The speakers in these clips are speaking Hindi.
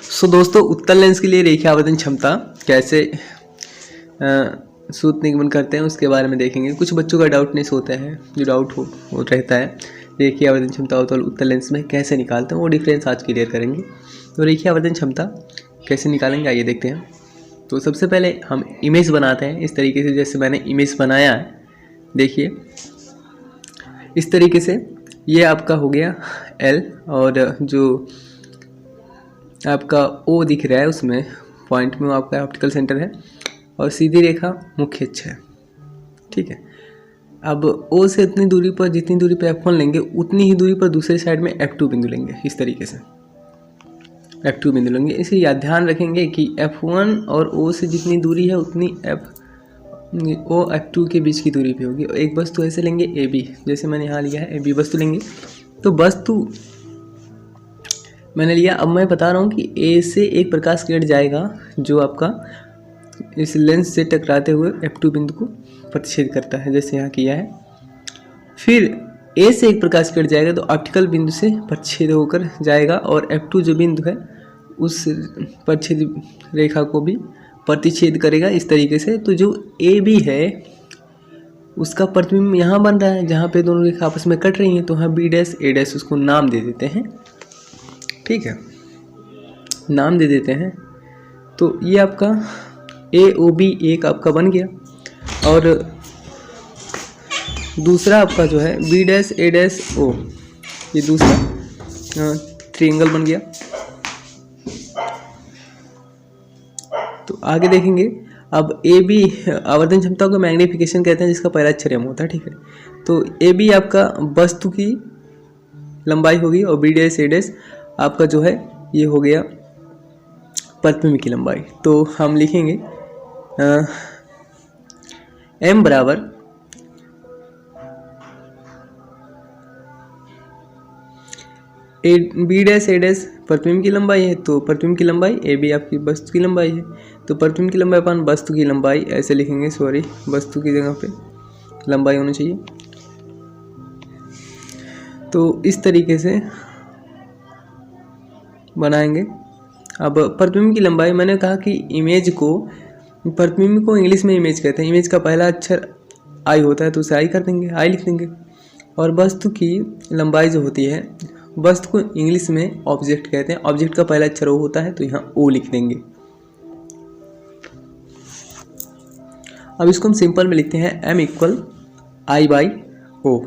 दोस्तों उत्तल लेंस के लिए रेखीय आवर्धन क्षमता कैसे सूत्र निगमन करते हैं उसके बारे में देखेंगे। कुछ बच्चों का डाउटनेस होता है, जो डाउट हो रहता है रेखीय आवर्धन क्षमता उत्तल लेंस में कैसे निकालते हैं, वो डिफरेंस आज क्लियर करेंगे। तो रेखीय आवर्धन क्षमता कैसे निकालेंगे आइए देखते हैं। तो सबसे पहले हम इमेज बनाते हैं इस तरीके से, जैसे मैंने इमेज बनाया है। देखिए इस तरीके से ये आपका हो गया L और जो आपका O दिख रहा है उसमें पॉइंट में वो आपका ऑप्टिकल सेंटर है और सीधी रेखा मुख्य अक्ष है। ठीक है, अब O से उतनी दूरी पर, जितनी दूरी पर F1 लेंगे उतनी ही दूरी पर दूसरे साइड में F2 बिंदु लेंगे। इस तरीके से F2 बिंदु लेंगे। इसे याद ध्यान रखेंगे कि F1 और O से जितनी दूरी है उतनी O F2 के बीच की दूरी पे होगी। एक वस्तु ऐसे लेंगे AB, जैसे मैंने यहाँ लिया है AB वस्तु लेंगे। तो वस्तु मैंने लिया, अब मैं बता रहा हूँ कि A से एक प्रकाश किरण जाएगा जो आपका इस लेंस से टकराते हुए F2 बिंदु को प्रतिच्छेद करता है, जैसे यहाँ किया है। फिर A से एक प्रकाश किरण जाएगा तो ऑप्टिकल बिंदु से प्रतिच्छेद होकर जाएगा और F2 जो बिंदु है उस प्रतिच्छेद रेखा को भी प्रतिच्छेद करेगा इस तरीके से। तो जो AB है उसका प्रतिबिंब यहाँ बन रहा है, जहाँ पे दोनों रेखा आपस में कट रही हैं, तो यहाँ B' A' उसको नाम दे देते हैं। ठीक है, नाम दे देते हैं। तो ये आपका AOB एक आपका बन गया और दूसरा आपका जो है B'-A'-O, ये दूसरा ट्रायंगल बन गया। तो आगे देखेंगे। अब AB आवर्धन क्षमता को मैग्नीफिकेशन कहते हैं, जिसका पहला अक्षर M होता है। ठीक है, तो AB आपका वस्तु की लंबाई होगी और B'-A' आपका जो है ये हो गया प्रतिबिंब की लंबाई। तो हम लिखेंगे M बराबर B'-A' प्रतिबिंब की लंबाई है, तो प्रतिबिंब की लंबाई AB आपकी वस्तु की लंबाई है। तो प्रतिबिंब की लंबाई अपन वस्तु की लंबाई ऐसे लिखेंगे, सॉरी वस्तु की जगह पे लंबाई होनी चाहिए। तो इस तरीके से बनाएंगे। अब प्रतिबिंब की लंबाई, मैंने कहा कि इमेज को, प्रतिबिंब को इंग्लिश में इमेज कहते हैं। इमेज का पहला अक्षर I होता है तो उसे I कर देंगे, I लिख देंगे। और वस्तु की लंबाई जो होती है, वस्तु को इंग्लिश में ऑब्जेक्ट कहते हैं। ऑब्जेक्ट का पहला अक्षर O होता है तो यहाँ O लिख देंगे। अब इसको हम सिंपल में लिखते हैं M = I/O।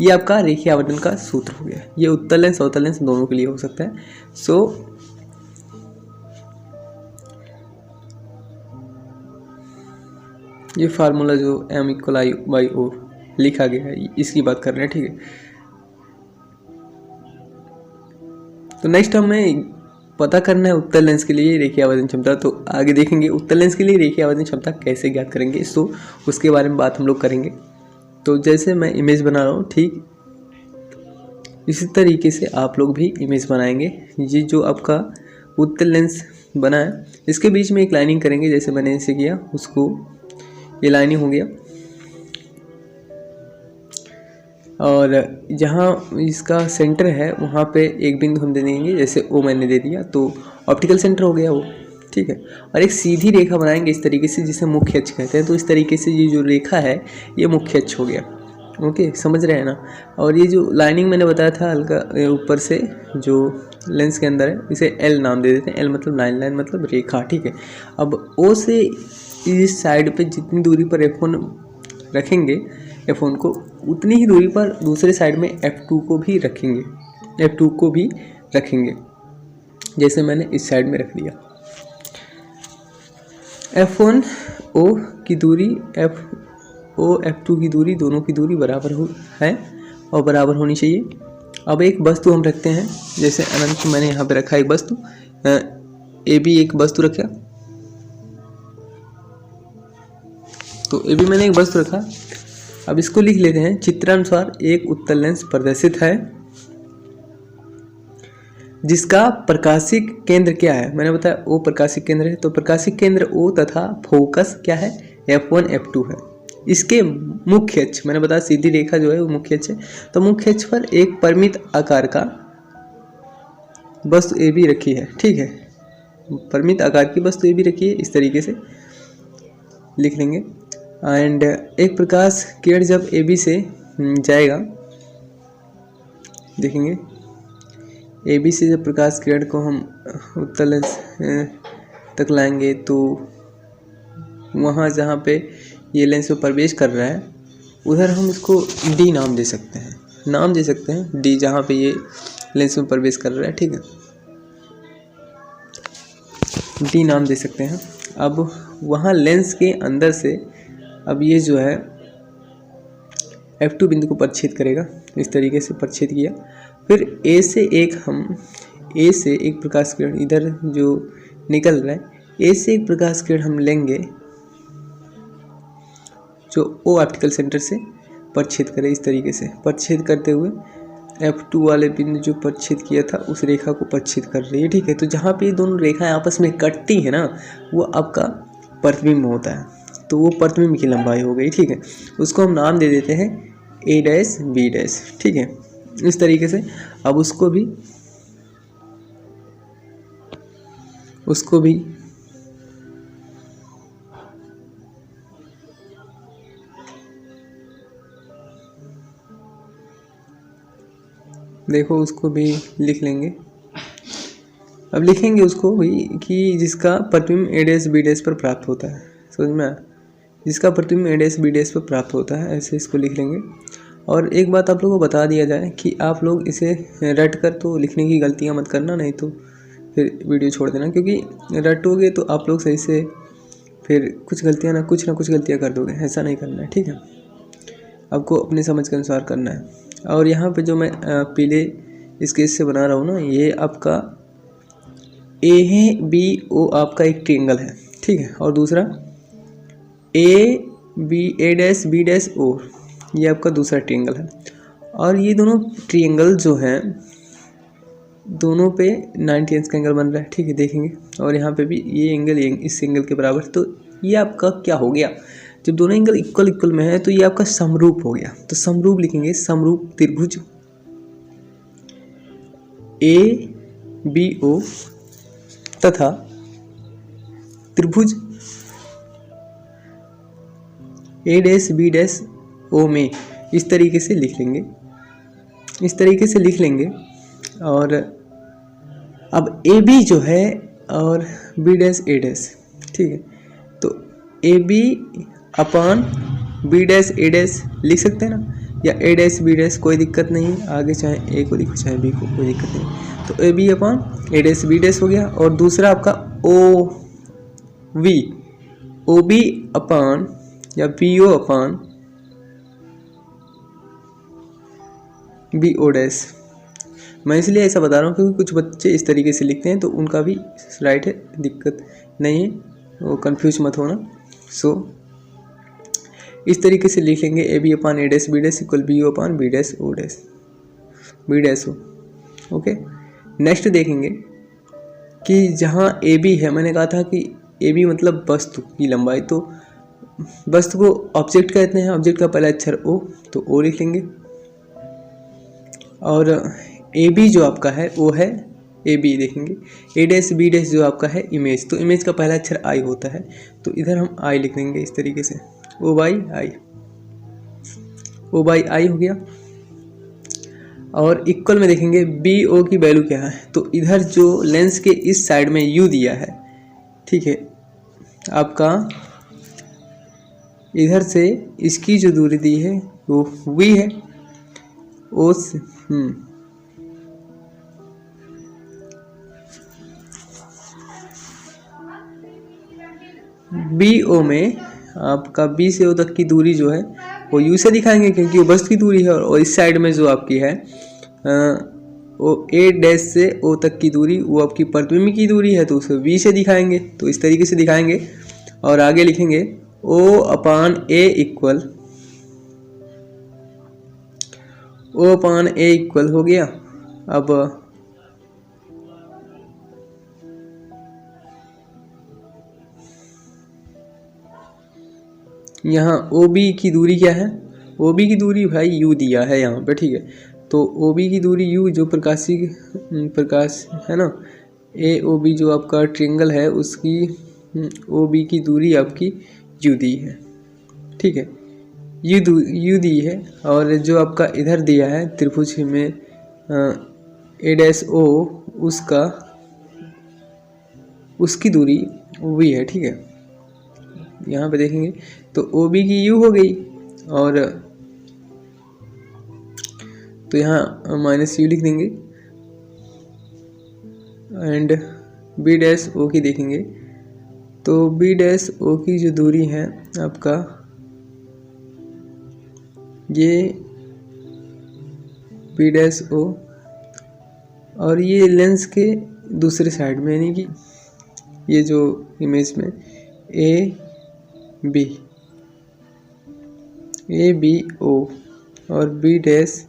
ये आपका रेखीय आवर्धन का सूत्र हो गया। ये उत्तल लेंस अवतल लेंस दोनों के लिए हो सकता है। ये फार्मूला जो M = I/O लिखा गया है, इसकी बात कर रहे हैं। ठीक है, तो नेक्स्ट हमें पता करना है उत्तल लेंस के लिए रेखीय आवर्धन क्षमता। तो आगे देखेंगे उत्तल लेंस के लिए रेखीय आवर्धन क्षमता कैसे ज्ञात करेंगे, तो उसके बारे में बात हम लोग करेंगे। तो जैसे मैं इमेज बना रहा हूँ, ठीक इसी तरीके से आप लोग भी इमेज बनाएंगे। ये जो आपका उत्तल लेंस बना है इसके बीच में एक लाइनिंग करेंगे, जैसे मैंने इसे किया उसको, ये लाइनिंग हो गया। और जहाँ इसका सेंटर है वहाँ पे एक बिंदु हम दे देंगे, जैसे O मैंने दे दिया तो ऑप्टिकल सेंटर हो गया वो। ठीक है, और एक सीधी रेखा बनाएंगे इस तरीके से, जिसे मुख्य अक्ष कहते हैं। तो इस तरीके से ये जो रेखा है ये मुख्य अक्ष हो गया। ओके, समझ रहे हैं ना। और ये जो लाइनिंग मैंने बताया था हल्का ऊपर से जो लेंस के अंदर है, इसे L नाम दे देते हैं। L मतलब लाइन, लाइन मतलब रेखा। ठीक है, अब O से इस साइड पे जितनी दूरी पर F1 रखेंगे, F1 को उतनी ही दूरी पर दूसरे साइड में F2 को भी रखेंगे, जैसे मैंने इस साइड में रख दिया। F1 O की दूरी, O F2 की दूरी, दोनों की दूरी बराबर है और बराबर होनी चाहिए। अब एक वस्तु हम रखते हैं, जैसे अनंत मैंने यहाँ पे रखा एक वस्तु, AB एक वस्तु रखा। तो AB मैंने एक वस्तु रखा। अब इसको लिख लेते हैं, चित्रानुसार एक उत्तल लेंस प्रदर्शित है जिसका प्रकाशिक केंद्र क्या है। मैंने बताया O प्रकाशिक केंद्र है, तो प्रकाशिक केंद्र O तथा फोकस क्या है, F1 F2 है। इसके मुख्य अक्ष, मैंने बताया सीधी रेखा जो है वो मुख्य अक्ष है। तो मुख्य अक्ष पर एक परिमित आकार का वस्तु ए बी रखी है, ठीक है, परिमित आकार की वस्तु ए बी रखी है, इस तरीके से लिख लेंगे। एंड एक प्रकाश किरण जब ए बी से जाएगा, देखेंगे ए बी से जब प्रकाश किरण को हम उत्तल लेंस तक लाएंगे तो वहाँ जहाँ पे ये लेंस में प्रवेश कर रहा है उधर हम इसको डी नाम दे सकते हैं, नाम दे सकते हैं डी, जहाँ पे ये लेंस में प्रवेश कर रहा है, ठीक है, डी नाम दे सकते हैं। अब वहाँ लेंस के अंदर से अब ये जो है F2 बिंदु को परिच्छेद करेगा, इस तरीके से परिच्छेद किया। फिर ए से एक प्रकाश किरण इधर जो निकल रहा है, ए से एक प्रकाश किरण हम लेंगे जो ओ ऑप्टिकल सेंटर से परिच्छेद करे, इस तरीके से परिच्छेद करते हुए F2 वाले बिंदु जो परिच्छेद किया था उस रेखा को परिच्छेद कर रही है, ठीक है। तो जहाँ पे ये दोनों रेखाएं आपस में कटती है ना, वो आपका प्रतिबिंब होता है, तो वो प्रतिबिंब की लंबाई हो गई, ठीक है। उसको हम नाम दे देते हैं A डैश B डैश, ठीक है, इस तरीके से। अब उसको भी देखो, उसको भी लिख लेंगे। अब लिखेंगे उसको भी कि जिसका प्रतिबिंब A डैश B डैश पर प्राप्त होता है, समझ में आया, जिसका प्रतिबिंब A डैश B डैश पर प्राप्त होता है, ऐसे इसको लिख लेंगे। और एक बात आप लोगों को बता दिया जाए कि आप लोग इसे रट कर तो लिखने की गलतियां मत करना, नहीं तो फिर वीडियो छोड़ देना, क्योंकि रटोगे तो आप लोग सही से फिर कुछ ना कुछ गलतियां कर दोगे, ऐसा नहीं करना है, ठीक है। आपको अपनी समझ के अनुसार करना है। और यहाँ पे जो मैं पीले स्केच से बना रहा हूँ ना, ये आपका ए है, बी ओ आपका एक ट्रायंगल है, ठीक है, और दूसरा ए डैश बी डैश ओ, ये आपका दूसरा ट्रायंगल है। और ये दोनों ट्रायंगल जो हैं दोनों पे 90 अंश का एंगल बन रहा है, ठीक है, देखेंगे। और यहाँ पे भी ये एंगल इस एंगल के बराबर, तो ये आपका क्या हो गया, जब दोनों एंगल इक्वल में है तो ये आपका समरूप हो गया। तो समरूप लिखेंगे, समरूप त्रिभुज ए बी ओ तथा त्रिभुज ए डैश बी डैश ओ में, इस तरीके से लिख लेंगे, और अब ए बी जो है और बी डैश ए डैश, ठीक है, तो A B upon B dash A dash लिख सकते हैं ना, या ए डैश बी डैश, कोई दिक्कत नहीं, आगे चाहे ए को लिखो चाहे बी को, कोई दिक्कत नहीं। तो A B upon A dash B dash हो गया। और दूसरा आपका ओ बी अपान या B O upon B O dash. मैं इसलिए ऐसा बता रहा हूँ क्योंकि कुछ बच्चे इस तरीके से लिखते हैं, तो उनका भी राइट है, दिक्कत नहीं है, वो कंफ्यूज मत होना। सो इस तरीके से लिखेंगे A B upon A dash B dash equal B O upon B dash O dash, B dash O, okay. Next देखेंगे कि जहाँ ए बी है, मैंने कहा था कि ए बी मतलब वस्तु की लंबाई, तो वस्तु को ऑब्जेक्ट कहते हैं, ऑब्जेक्ट का पहला अक्षर ओ, तो ओ लिख लेंगे। और ए बी जो आपका है वो है ए बी, देखेंगे ए डैश बी डैश जो आपका है इमेज, तो इमेज का पहला अक्षर आई होता है, तो इधर हम आई लिख देंगे इस तरीके से, ओ बाई आई हो गया। और इक्वल में देखेंगे बी ओ की वैल्यू क्या है, तो इधर जो लेंस के इस साइड में यू दिया है, ठीक है, आपका इधर से इसकी जो दूरी दी है वो वी है, ओ से बी ओ में आपका बी से ओ तक की दूरी जो है वो यू से दिखाएंगे क्योंकि वो वस्तु की दूरी है, और इस साइड में जो आपकी है वो ए डैश से ओ तक की दूरी वो आपकी प्रतिबिंब की दूरी है, तो उसे वी से दिखाएंगे, तो इस तरीके से दिखाएंगे। और आगे लिखेंगे ओ अपान ए इक्वल हो गया। अब यहाँ ओ बी की दूरी क्या है, ओ बी की दूरी भाई यू दिया है यहाँ पे, ठीक है, तो ओ बी की दूरी यू जो प्रकाश है ना, ए ओ बी जो आपका ट्रिंगल है उसकी ओ बी की दूरी आपकी यू दी है, ठीक है, यू दी है। और जो आपका इधर दिया है त्रिभुज में ए डैश ओ उसकी दूरी वी है, ठीक है। यहाँ पे देखेंगे तो ओ बी की यू हो गई और तो यहाँ माइनस यू लिख देंगे एंड बी डैश ओ की देखेंगे तो बी डैश ओ की जो दूरी है आपका ये बी डैश ओ और ये लेंस के दूसरे साइड में, यानी कि ये जो इमेज में ए बी ओ और B dash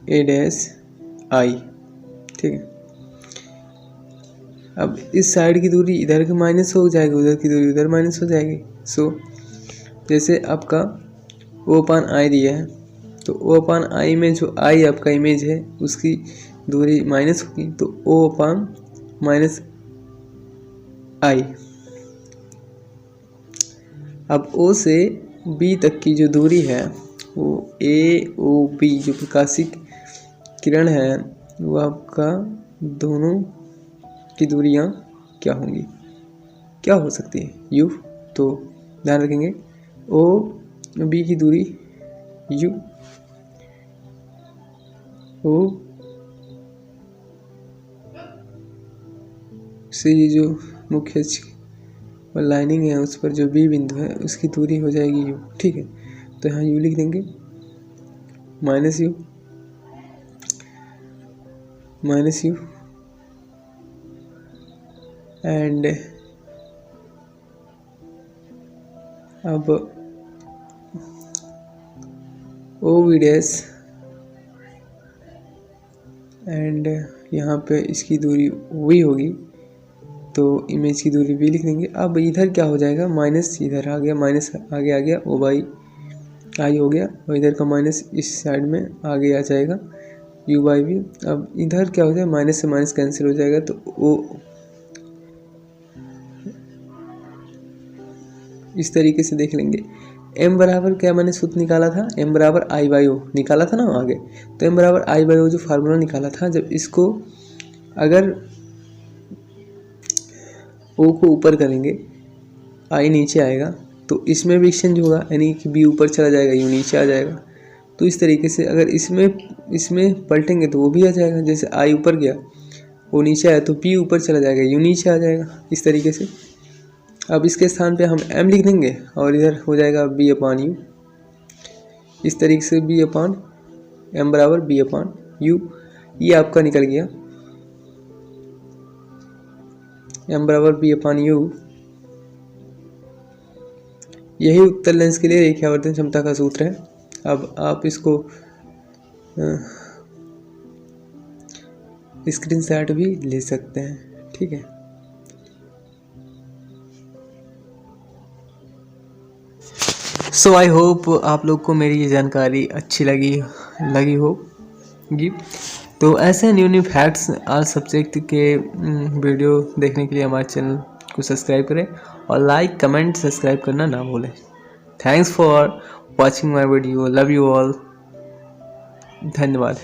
A dash I, ठीक है। अब इस साइड की दूरी इधर की माइनस हो जाएगी, उधर की दूरी उधर माइनस हो जाएगी। सो जैसे आपका ओ अपान आई दिया है तो ओ अपान आई में जो आई आपका इमेज है उसकी दूरी माइनस होगी, तो ओ अपान माइनस आई। अब ओ से बी तक की जो दूरी है वो ए ओ बी जो प्रकाशिक किरण है वो आपका दोनों की दूरियां क्या होंगी, क्या हो सकती है, यू। तो ध्यान रखेंगे ओ बी की दूरी यू, ओ से ये जो मुख्य और लाइनिंग है उस पर जो बी बिंदु है उसकी दूरी हो जाएगी यू, ठीक है। तो यहाँ यू लिख देंगे माइनस यू एंड अब ओ बी डैश एंड यहाँ पे इसकी दूरी वी होगी तो इमेज की दूरी भी लिख देंगे। अब इधर क्या हो जाएगा, माइनस इधर आ गया, माइनस आगे आ गया, ओ बाई आई हो गया और इधर का माइनस इस साइड में आगे आ जाएगा यू बाई भी। अब इधर क्या हो जाएगा, माइनस से माइनस कैंसिल हो जाएगा तो ओ इस तरीके से देख लेंगे। m बराबर क्या मैंने सूत्र निकाला था, m बराबर आई बाई ओ निकाला था ना आगे, तो m बराबर आई बाई ओ जो फार्मूला निकाला था, जब इसको अगर ओ को ऊपर करेंगे आई नीचे आएगा तो इसमें भी एक्सचेंज होगा, यानी कि बी ऊपर चला जाएगा यू नीचे आ जाएगा। तो इस तरीके से अगर इसमें पलटेंगे तो वो भी आ जाएगा, जैसे आई ऊपर गया वो नीचे आया तो बी ऊपर चला जाएगा यू नीचे आ जाएगा, इस तरीके से। अब इसके स्थान पे हम m लिख देंगे और इधर हो जाएगा b अपान यू, इस तरीके से b अपान m बराबर b अपान यू, ये आपका निकल गया m बराबर b अपान यू। यही उत्तल लेंस के लिए रेखीय आवर्धन क्षमता का सूत्र है। अब आप इसको स्क्रीनशॉट भी ले सकते हैं, ठीक है। सो आई होप आप लोग को मेरी ये जानकारी अच्छी लगी होगी। तो ऐसे न्यू फैक्ट्स और सब्जेक्ट के वीडियो देखने के लिए हमारे चैनल को सब्सक्राइब करें और लाइक कमेंट सब्सक्राइब करना ना भूलें। Thanks for watching my video, love you all, धन्यवाद।